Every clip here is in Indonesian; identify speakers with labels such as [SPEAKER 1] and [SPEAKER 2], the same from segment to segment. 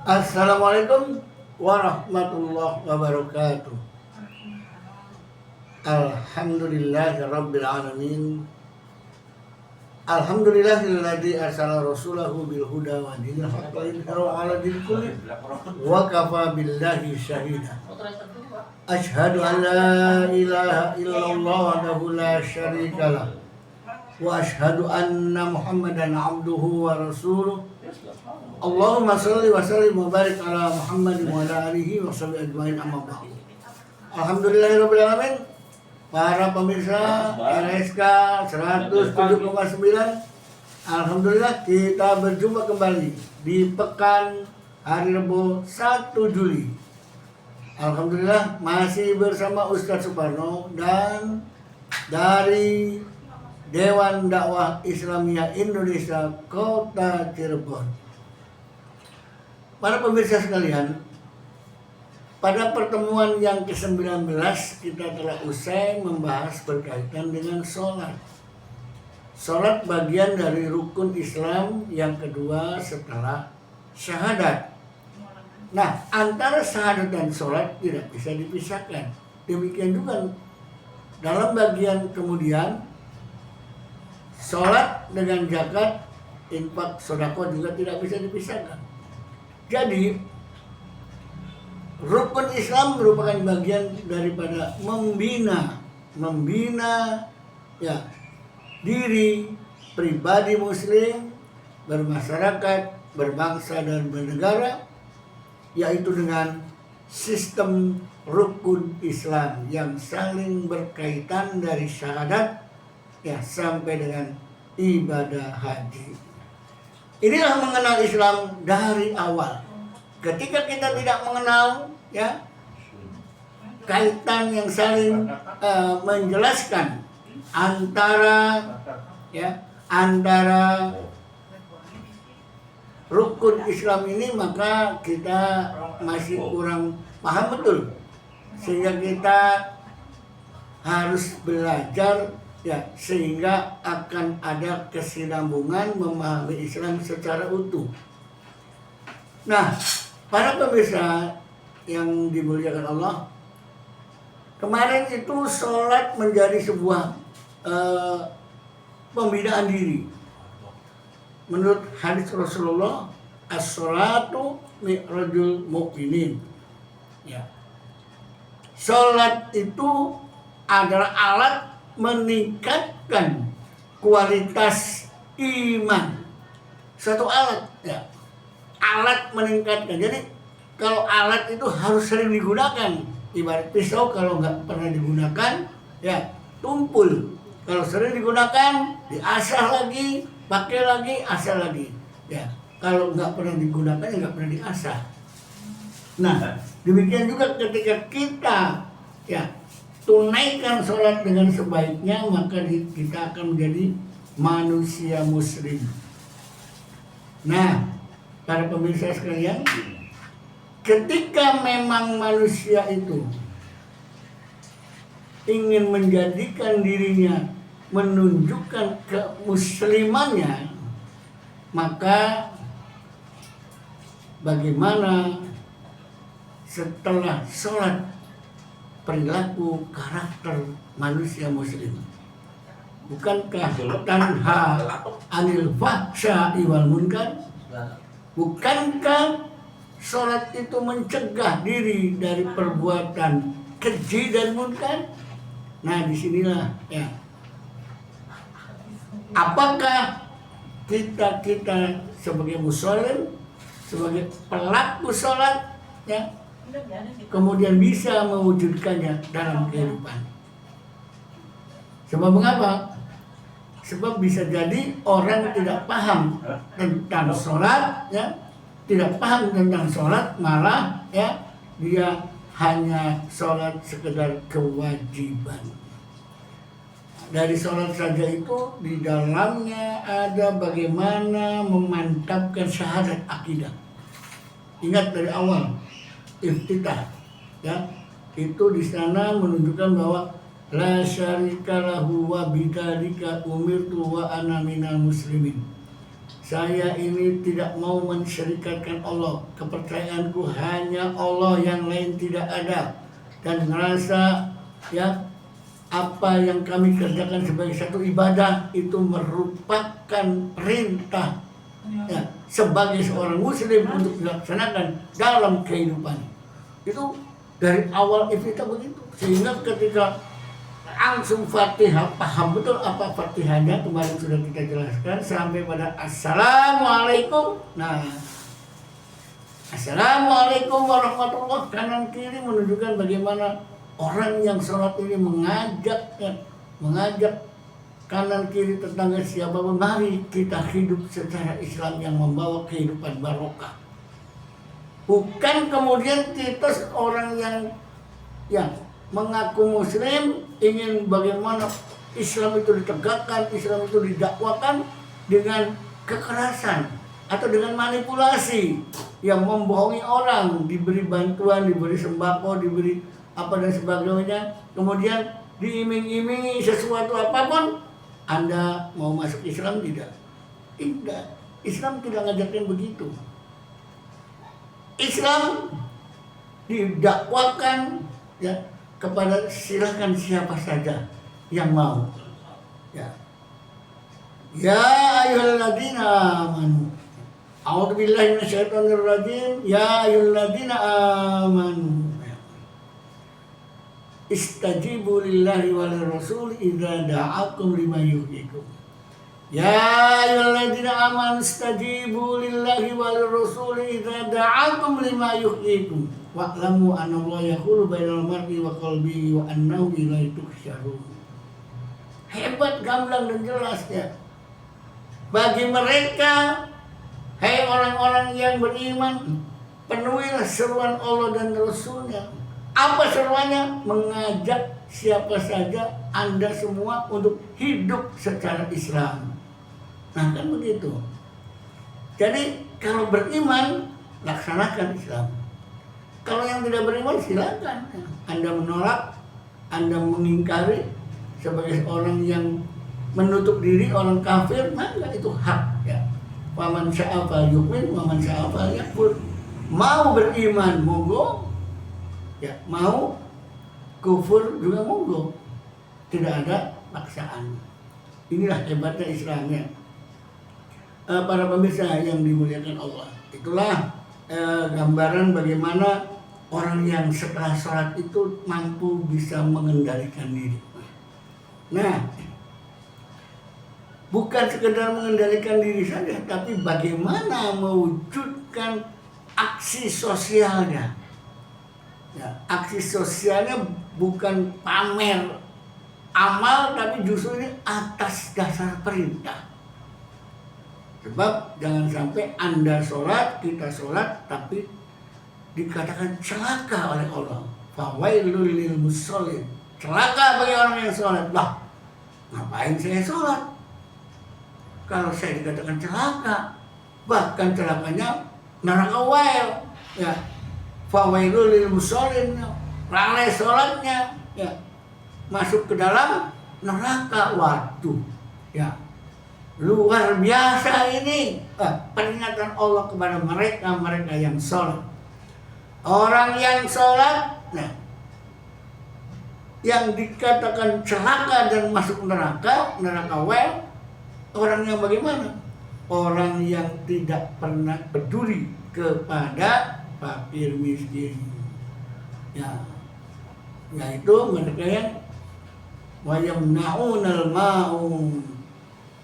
[SPEAKER 1] Assalamualaikum warahmatullahi wabarakatuh. Alhamdulillahirabbil alamin. Alhamdulillahilladzi arsala rasulahu bil huda wa dinil haqqi liyudhhirahu 'ala dini kulli wa kafa billahi syahida. Asyhadu an la ilaha illallah wahdahu la syarika lah wa asyhadu anna Muhammadan 'abduhu wa rasuluh. Allahumma shalli wa sallim wa barik ala Muhammad wa ala alihi wa sahbihi ajmain, amma ba'd. Alhamdulillahirabbil alamin. Para pemirsa RSK 107,9, alhamdulillah kita berjumpa kembali di pekan hari Rabu 1 Juli. Alhamdulillah masih bersama Ustadz Suparno dan dari Dewan Dakwah Islamiyah Indonesia Kota Cirebon. Para pemirsa sekalian, pada pertemuan yang ke-19 kita telah usai membahas berkaitan dengan sholat. Sholat bagian dari rukun Islam yang kedua setelah syahadat. Nah, antara syahadat dan sholat tidak bisa dipisahkan. Demikian juga dalam bagian kemudian, sholat dengan zakat, infak, sedekah juga tidak bisa dipisahkan. Jadi rukun Islam merupakan bagian daripada membina ya diri pribadi muslim, bermasyarakat, berbangsa dan bernegara, yaitu dengan sistem rukun Islam yang saling berkaitan dari syahadat ya sampai dengan ibadah haji. Inilah mengenal Islam dari awal. Ketika kita tidak mengenal ya kaitan yang saling menjelaskan antara rukun Islam ini, maka kita masih kurang paham betul, sehingga kita harus belajar ya, sehingga akan ada kesinambungan memahami Islam secara utuh. Nah, para pemirsa yang dimuliakan Allah, kemarin itu sholat menjadi sebuah pembinaan diri. Menurut hadis Rasulullah, as-sholatu mi'rajul mu'minin. Ya. Sholat itu adalah alat meningkatkan kualitas iman. Suatu alat ya. Alat meningkatkan. Jadi kalau alat itu harus sering digunakan. Ibarat pisau kalau nggak pernah digunakan ya tumpul. Kalau sering digunakan diasah lagi, pakai lagi, asah lagi. Ya kalau nggak pernah digunakan ya nggak pernah diasah. Nah demikian juga ketika kita ya tunaikan sholat dengan sebaiknya, maka kita akan menjadi manusia muslim. Nah, para pemirsa sekalian, ketika memang manusia itu ingin menjadikan dirinya menunjukkan kemuslimannya, maka bagaimana setelah sholat perilaku karakter manusia muslim? Bukankah tanha anil fahsya'i wal munkar? Bukankah sholat itu mencegah diri dari perbuatan keji dan munkar? Nah, disinilah ya. Apakah kita sebagai muslim, sebagai pelaku sholat ya, kemudian bisa mewujudkannya dalam kehidupan? Sebab mengapa? Sebab bisa jadi orang tidak paham tentang sholat ya, tidak paham tentang sholat, malah ya dia hanya sholat sekedar kewajiban. Dari sholat saja itu di dalamnya ada bagaimana memantapkan syahadat akidah. Ingat dari awal iftitah ya, itu di sana menunjukkan bahwa la syarika lahu wa bidzalika umirtu wa ana minal muslimin. saya ini tidak mau mensyirikatkan Allah. Kepercayaanku hanya Allah, yang lain tidak ada. Dan merasa ya apa yang kami kerjakan sebagai satu ibadah itu merupakan perintah ya, sebagai seorang muslim untuk dilaksanakan dalam kehidupan. Itu dari awal iftitah begitu. Sehingga ketika langsung Fatihah, paham betul apa Fatihahnya, kemarin sudah kita jelaskan sampai pada Assalamualaikum. Nah, Assalamualaikum warahmatullahi, kanan kiri menunjukkan bagaimana orang yang sholat ini mengajak kanan kiri tetangga siapapun, mari kita hidup secara Islam yang membawa kehidupan barokah. Bukan kemudian kita orang yang mengaku muslim ingin bagaimana Islam itu ditegakkan, Islam itu didakwakan dengan kekerasan atau dengan manipulasi yang membohongi orang, diberi bantuan, diberi sembako, diberi apa dan sebagainya, kemudian diiming-imingi sesuatu apapun. Anda mau masuk Islam tidak? Tidak. Islam tidak ngajarin begitu. Islam didakwakan ya kepada silakan siapa saja yang mau. Ya. Ya ayyuhalladzina amanu. A'udzubillahi minasyaitonirrajim. Ya ayyuhalladzina amanu. Istajibu lillahi wal rasul idza da'akum lima yuhyikum. Ya ayyuhalladzina amanu istajibu lillahi wal rasul idza da'akum lima yuhyikum. Wa'lamu anna Allah yahulu bainal mar'i wa qalbihi wa annahu ilaihi tuhsyarun. Hebat, gamblang dan jelas ya. Bagi mereka, hai orang-orang yang beriman, penuhilah seruan Allah dan Rasulnya. Apa seruannya? Mengajak siapa saja, Anda semua untuk hidup secara Islam. Nah kan begitu. Jadi kalau beriman, laksanakan Islam. Kalau yang tidak beriman silakan. Anda menolak, Anda mengingkari sebagai orang yang menutup diri, orang kafir, maka itu hak ya. Waman syaa falyu'min, waman syaa falyakfur. Mau beriman monggo, ya, mau kufur juga monggo. Tidak ada paksaan. Inilah hebatnya Islamnya. Para pemirsa yang dimuliakan Allah, itulah gambaran bagaimana orang yang setelah sholat itu mampu bisa mengendalikan diri. Nah, bukan sekedar mengendalikan diri saja, tapi bagaimana mewujudkan aksi sosialnya. Ya, aksi sosialnya bukan pamer amal, tapi justru ini atas dasar perintah. Sebab jangan sampai Anda sholat, kita sholat, tapi dikatakan celaka oleh Allah. Fawailul lil musholin. Celaka bagi orang yang sholat. Lah, ngapain saya sholat? Kalau saya dikatakan celaka, bahkan celakanya neraka wail. Ya, fawailul lil musholin. Lalai sholatnya, ya, masuk ke dalam neraka. Waduh, ya. Luar biasa ini peringatan Allah kepada mereka yang sholat. Orang yang sholat, nah, yang dikatakan celaka dan masuk neraka well, orang yang bagaimana? Orang yang tidak pernah peduli kepada fakir miskin. Ya, yaitu mereka yang wayamnaunal ma'un.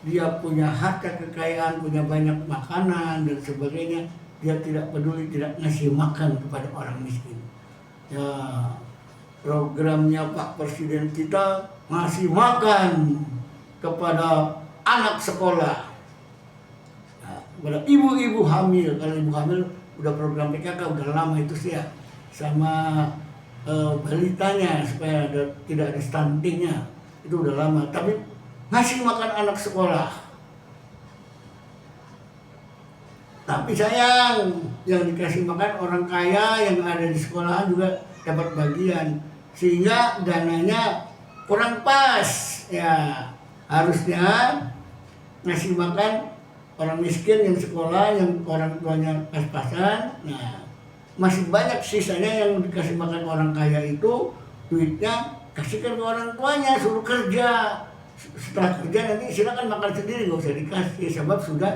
[SPEAKER 1] Dia punya harta kekayaan, punya banyak makanan dan sebagainya, dia tidak peduli, tidak ngasih makan kepada orang miskin. Ya, programnya Pak Presiden kita ngasih makan kepada anak sekolah, ya, kepada ibu-ibu hamil. Kalau ibu hamil udah program PKK udah lama itu sih ya, sama balitanya supaya tidak ada stuntingnya, itu udah lama. Tapi ngasih makan anak sekolah. Tapi sayang, yang dikasih makan orang kaya yang ada di sekolahan juga dapat bagian. Sehingga dananya kurang pas. Ya, harusnya ngasih makan orang miskin yang sekolah, yang orang tuanya pas-pasan. Nah, masih banyak sisanya yang dikasih makan orang kaya itu, duitnya kasihkan ke orang tuanya, suruh kerja. Setelah kerja nanti silakan makan sendiri, nggak usah dikasih, sebab sudah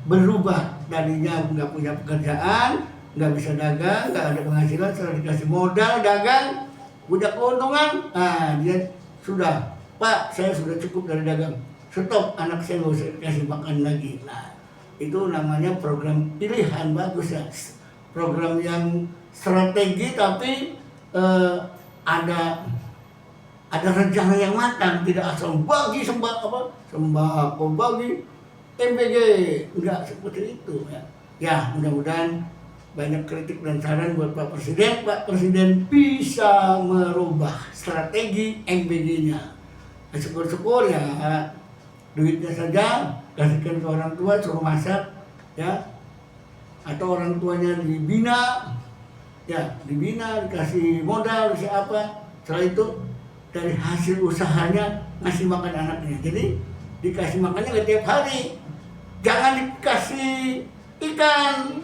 [SPEAKER 1] berubah. Tadinya nggak punya pekerjaan, nggak bisa dagang, nggak ada penghasilan, setelah dikasih modal dagang, punya keuntungan, nah dia sudah, Pak, saya sudah cukup dari dagang, stop, anak saya nggak usah dikasih makan lagi. Nah, itu namanya program pilihan, bagus ya, program yang strategi tapi ada rencana yang matang, tidak asal bagi sembako bagi MBG, enggak seperti itu ya. Ya, mudah-mudahan banyak kritik dan saran buat Pak Presiden. Pak Presiden bisa merubah strategi MBG-nya. Syukur-syukur ya, duitnya saja kasihkan ke orang tua, suruh masak ya, atau orang tuanya dibina ya, dikasih modal, dikasih apa, setelah itu dari hasil usahanya ngasih makan anaknya. Jadi dikasih makannya gak tiap hari, jangan dikasih ikan,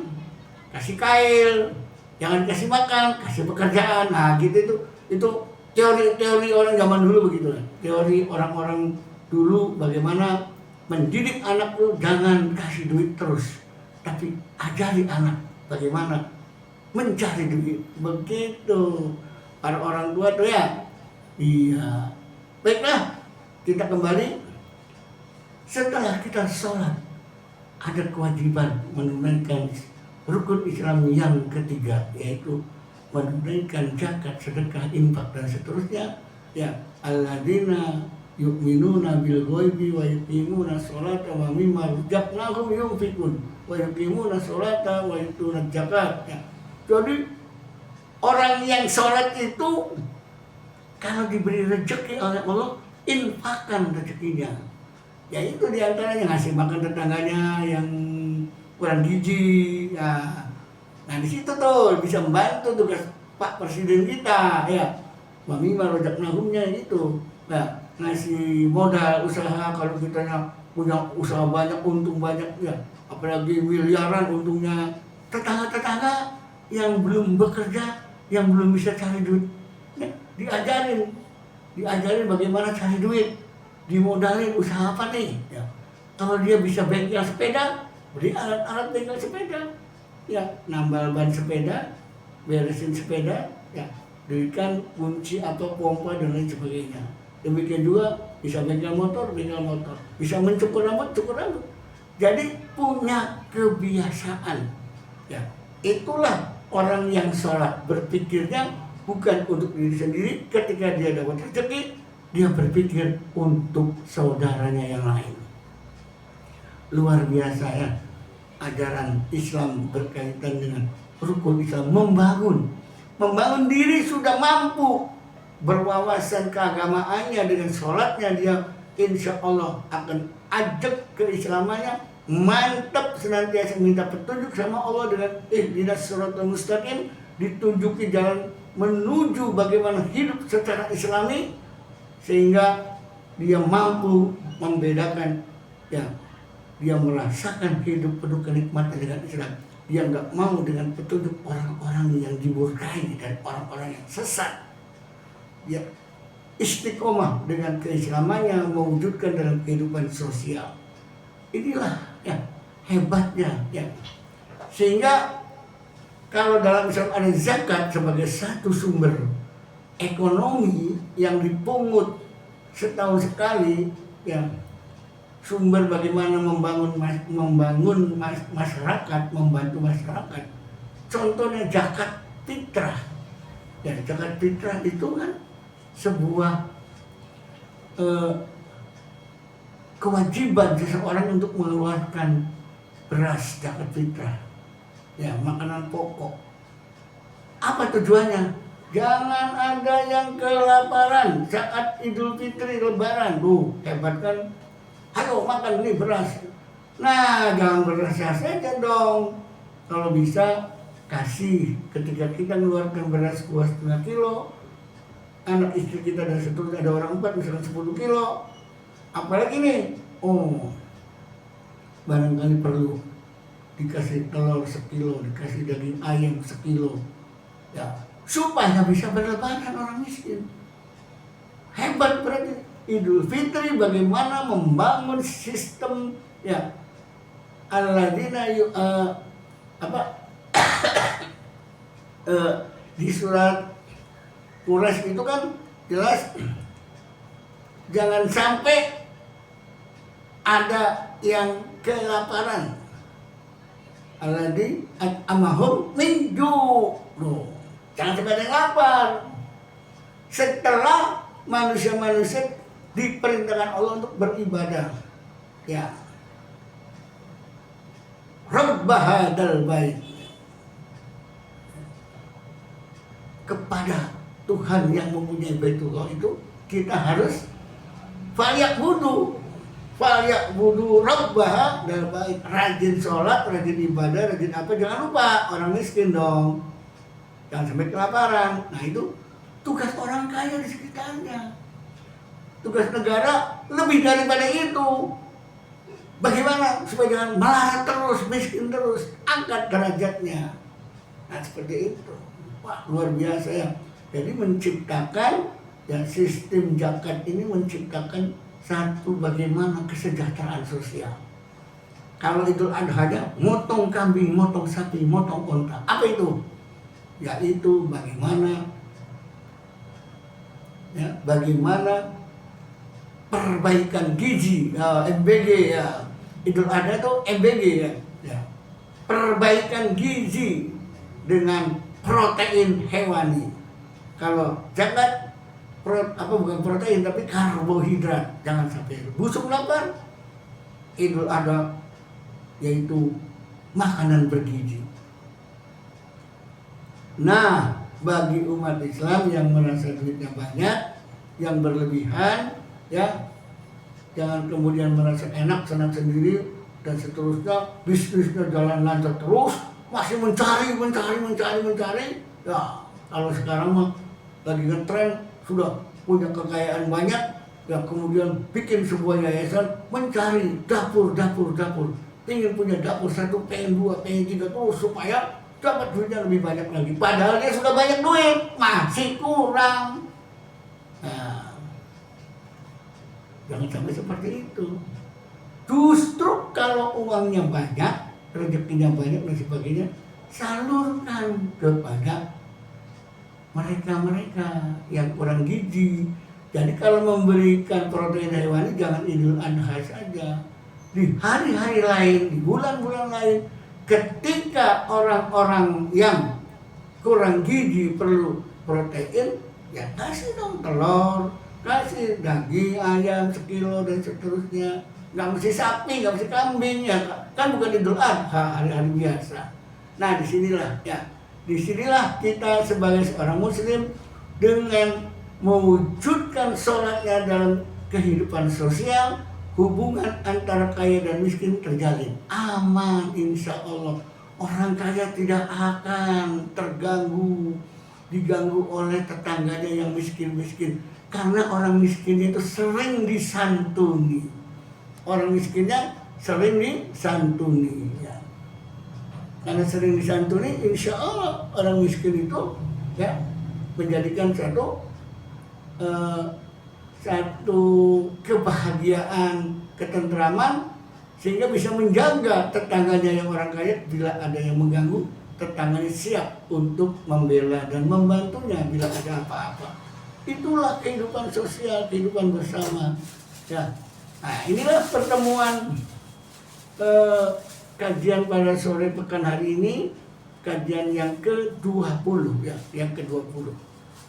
[SPEAKER 1] kasih kail, jangan dikasih makan, kasih pekerjaan. Nah gitu, itu teori orang zaman dulu begitu, teori orang-orang dulu bagaimana mendidik anak itu. Jangan kasih duit terus, tapi ajari anak bagaimana mencari duit, begitu para orang tua tuh ya. Iya, baiklah, kita kembali. Setelah kita sholat, ada kewajiban menunaikan rukun Islam yang ketiga, yaitu menunaikan zakat, sedekah, infak dan seterusnya. Ya, alladzina yu'minuna bil ghaibi wa yuqimuna sholata wa mimma razaqnahum yunfiqun wa yuqimuna sholata wa yutuna zakat. Ya. Jadi orang yang sholat itu kalau diberi rezeki oleh Allah, infakkan rezekinya. Ya itu diantaranya ngasih makan tetangganya yang kurang gizi. Ya. Nah di situ tuh bisa membantu tugas Pak Presiden kita. Ya, mami marojak-nahumnya itu. Nah, ngasih modal usaha kalau kita punya usaha banyak, untung banyak ya. Apalagi miliaran untungnya. Tetangga-tetangga yang belum bekerja, yang belum bisa cari duit, ya, diajarin bagaimana cari duit, dimodalin usaha apa nih ya. Kalau dia bisa bengkel sepeda, beli alat-alat bengkel sepeda ya, nambal ban sepeda, beresin sepeda ya, berikan kunci atau pompa dan lain sebagainya. Demikian juga bisa bengkel motor, bisa mencukur rambut. Jadi punya kebiasaan ya. Itulah orang yang sholat, berpikirnya bukan untuk diri sendiri. Ketika dia dapat rezeki, dia berpikir untuk saudaranya yang lain. Luar biasa ya, ajaran Islam berkaitan dengan rukun Islam. Membangun diri sudah mampu, berwawasan keagamaannya, dengan sholatnya dia insya Allah akan ajak keislamannya, mantap, senantiasa minta petunjuk sama Allah dengan ihdinas siratal mustaqim, ditunjuki jalan menuju bagaimana hidup secara islami, sehingga dia mampu membedakan ya, dia merasakan hidup penuh kenikmatan dengan Islam. Dia nggak mau dengan petunjuk orang-orang yang dimurkai dan orang-orang yang sesat. Dia istiqomah dengan keislamannya, mewujudkan dalam kehidupan sosial. Inilah ya hebatnya ya. Sehingga kalau dalam Islam ada zakat sebagai satu sumber ekonomi yang dipungut setahun sekali ya, sumber bagaimana membangun masyarakat, membantu masyarakat. Contohnya zakat fitrah. Ya, zakat fitrah itu kan sebuah kewajiban seseorang untuk mengeluarkan beras zakat fitrah. Ya, makanan pokok. Apa tujuannya? Jangan ada yang kelaparan saat Idul Fitri Lebaran. Tuh, hebat kan? Ayo makan nih beras. Nah, jangan beras saja dong. Kalau bisa kasih, ketika kita mengeluarkan beras 2,5 kilo, anak istri kita dan seterusnya, ada orang 4 misalkan 10 kilo. Apalagi nih, barangkali perlu dikasih telur sekilo, dikasih daging ayam sekilo, ya supaya bisa berlebaran orang miskin. Hebat berarti Idul Fitri bagaimana membangun sistem ya alladzina di surat Quraisy itu kan jelas jangan sampai ada yang kelaparan. Alladzi amahum min ju'. Jangan sampai ada yang lapar. Setelah manusia-manusia diperintahkan Allah untuk beribadah. Ya. Rabb hadzal bait. Kepada Tuhan yang mempunyai Baitullah itu kita harus falyabudu rabbah dan baik, rajin sholat, rajin ibadah, rajin apa, jangan lupa orang miskin dong, jangan sampai kelaparan. Nah itu tugas orang kaya di sekitarnya, tugas negara lebih daripada itu. Bagaimana supaya jangan melarat terus, miskin terus, angkat derajatnya. Nah seperti itu. Wah, luar biasa ya. Jadi menciptakan ya sistem zakat ini menciptakan satu bagaimana kesejahteraan sosial. Kalau Idul Adha aja motong kambing, motong sapi, motong unta. Apa itu? Yaitu bagaimana ya, bagaimana perbaikan gizi, MBG ya. Idul Adha itu MBG ya. Ya. Perbaikan gizi dengan protein hewani. Kalau zakat bukan protein tapi karbohidrat, jangan sampai busuk lapar. Idul Adha yaitu makanan bergizi. Nah, bagi umat Islam yang merasa duitnya banyak, yang berlebihan, ya jangan kemudian merasa enak senang sendiri dan seterusnya, bisnisnya jalan lancar terus, masih mencari. Ya, kalau sekarang mah lagi ngetren, sudah punya kekayaan banyak, ya kemudian bikin sebuah yayasan mencari dapur. Ingin punya dapur satu, pengen dua, pengen tiga terus supaya dapat duitnya lebih banyak lagi. Padahal dia sudah banyak duit, masih kurang. Nah, jangan sampai seperti itu. Justru kalau uangnya banyak, rezekinya banyak dan sebagainya, salurkan kepada mereka yang kurang gizi. Jadi kalau memberikan protein hewani jangan Idul Adha saja, di hari-hari lain, di bulan-bulan lain, ketika orang-orang yang kurang gizi perlu protein, ya kasih dong telur, kasih daging ayam sekilo dan seterusnya. Nggak mesti sapi, nggak mesti kambing, ya kan bukan Idul Adha, hari-hari biasa. Nah disinilah kita sebagai seorang muslim dengan mewujudkan sholatnya dalam kehidupan sosial, hubungan antara kaya dan miskin terjalin aman, insya Allah. Orang kaya tidak akan diganggu oleh tetangganya yang miskin, karena orang miskin itu sering disantuni. Orang miskinnya sering disantuni ya. Karena sering disantuni, insya Allah orang miskin itu ya menjadikan satu kebahagiaan, ketentraman, sehingga bisa menjaga tetangganya yang orang kaya. Bila ada yang mengganggu, tetangganya siap untuk membela dan membantunya bila ada apa-apa. Itulah kehidupan sosial, kehidupan bersama ya. Nah, inilah pertemuan kajian pada sore pekan hari ini, kajian yang ke-20 ya, yang ke-20.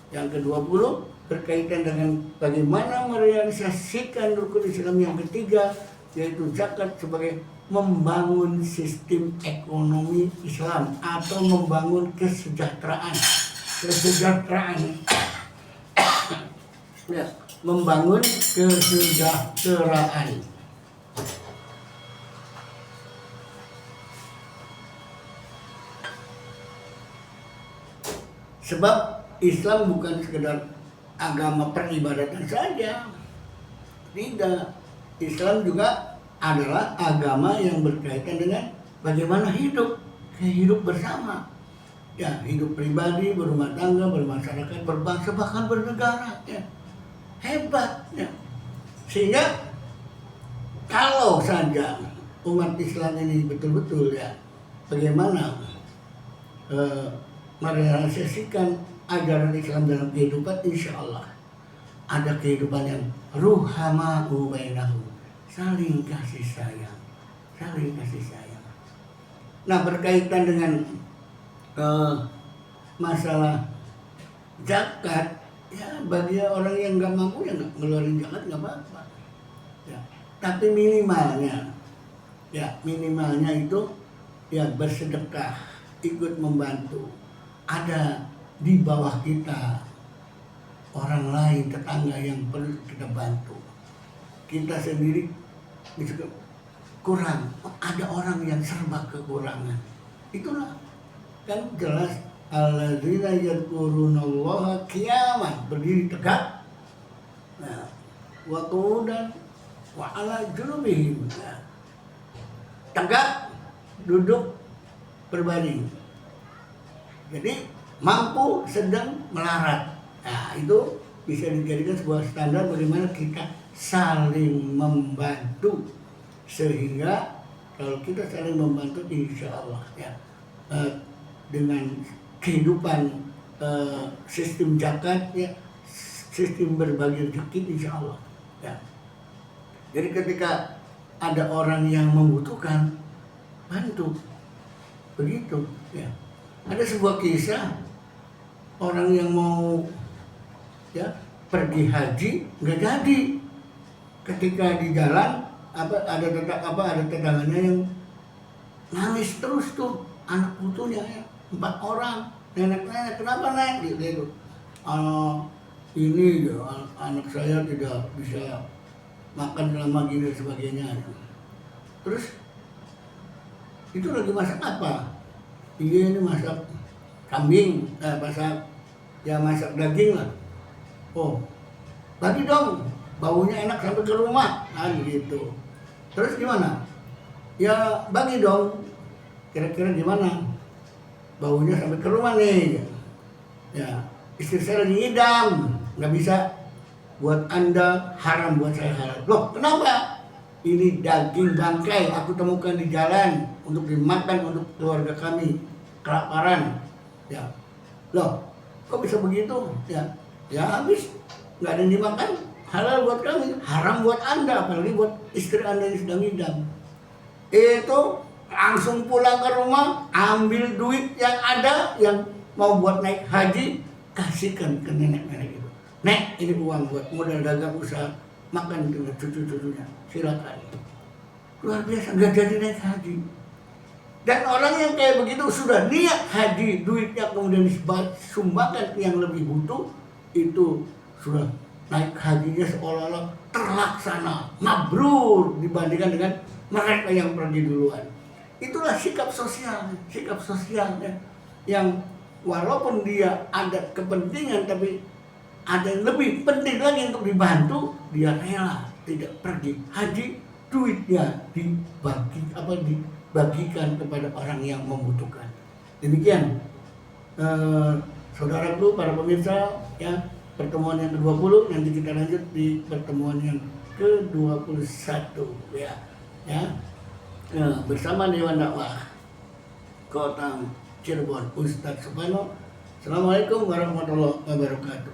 [SPEAKER 1] Yang ke-20 berkaitan dengan bagaimana merealisasikan rukun Islam yang ketiga, yaitu zakat sebagai membangun sistem ekonomi Islam atau membangun kesejahteraan. Ya, membangun kesejahteraan. Sebab Islam bukan sekedar agama peribadatan saja. Tidak. Islam juga adalah agama yang berkaitan dengan bagaimana hidup bersama. Ya, hidup pribadi, berumah tangga, bermasyarakat, berbangsa, bahkan bernegara. Ya. Hebat. Ya. Sehingga kalau saja umat Islam ini betul-betul ya bagaimana merealisasikan ajaran Islam dalam kehidupan, insya Allah ada kehidupan yang ruhama'u bainahum, saling kasih sayang. Nah, berkaitan dengan masalah zakat, ya bagi orang yang nggak mampu ya nggak ngeluarin zakat nggak apa-apa. Ya, tapi minimalnya itu ya bersedekah, ikut membantu. Ada di bawah kita orang lain, tetangga yang perlu kita bantu. Kita sendiri bisa kurang, ada orang yang serba kekurangan. Itulah kan jelas, alladzina yadhkurunallaha qiyaman, berdiri tegak, nah, wa qu'udan wa 'ala junubihim, nah, tegak, duduk, berbaring. Jadi mampu, sedang, melarat. Nah, itu bisa dijadikan sebuah standar bagaimana kita saling membantu. Sehingga kalau kita saling membantu, insya Allah ya dengan kehidupan sistem zakat ya, sistem berbagi rezeki, insya Allah ya. Jadi ketika ada orang yang membutuhkan, bantu, begitu ya. Ada sebuah kisah orang yang mau ya pergi haji nggak jadi. Ketika di jalan ada tetangganya yang nangis terus tuh, anak putunya ya, 4 orang, nenek-nenek, kenapa naik gitu. Ini ya, anak saya tidak bisa makan lama gini dan sebagainya. Terus itu lagi masak apa? Iya, ini masak kambing, masak daging lah. Oh, bagi dong, baunya enak sampai ke rumah, nah gitu. Terus gimana? Ya bagi dong, kira-kira gimana? Baunya sampai ke rumah nih. Ya, istri saya lagi ngidam, nggak bisa. Buat Anda haram, buat saya halal. Loh, kenapa? Ini daging bangkai aku temukan di jalan untuk dimakan untuk keluarga kami, kelaparan. Ya, loh, kok bisa begitu? Ya habis, nggak ada yang dimakan, halal buat kami, haram buat Anda, apalagi buat istri Anda yang sedang ngidam. Itu langsung pulang ke rumah, ambil duit yang ada, yang mau buat naik haji, kasihkan ke nenek-nenek itu. Nek, ini uang buat modal dagang usaha, makan dengan cucu-cucunya, silakan. Luar biasa, nggak jadi naik haji. Dan orang yang kayak begitu sudah niat haji, duitnya kemudian disumbangkan ke yang lebih butuh, itu sudah naik hajinya seolah-olah terlaksana, mabrur dibandingkan dengan mereka yang pergi duluan. Itulah sikap sosial ya, yang walaupun dia ada kepentingan, tapi ada yang lebih penting lagi untuk dibantu, dia rela tidak pergi haji, duitnya dibagikan kepada orang yang membutuhkan. Demikian saudaraku, para pemirsa ya, pertemuan yang ke-20, nanti kita lanjut di pertemuan yang ke-21 ya. Bersama Dewan Dakwah Kota Cirebon, Ustadz Subhano. Assalamualaikum warahmatullahi wabarakatuh.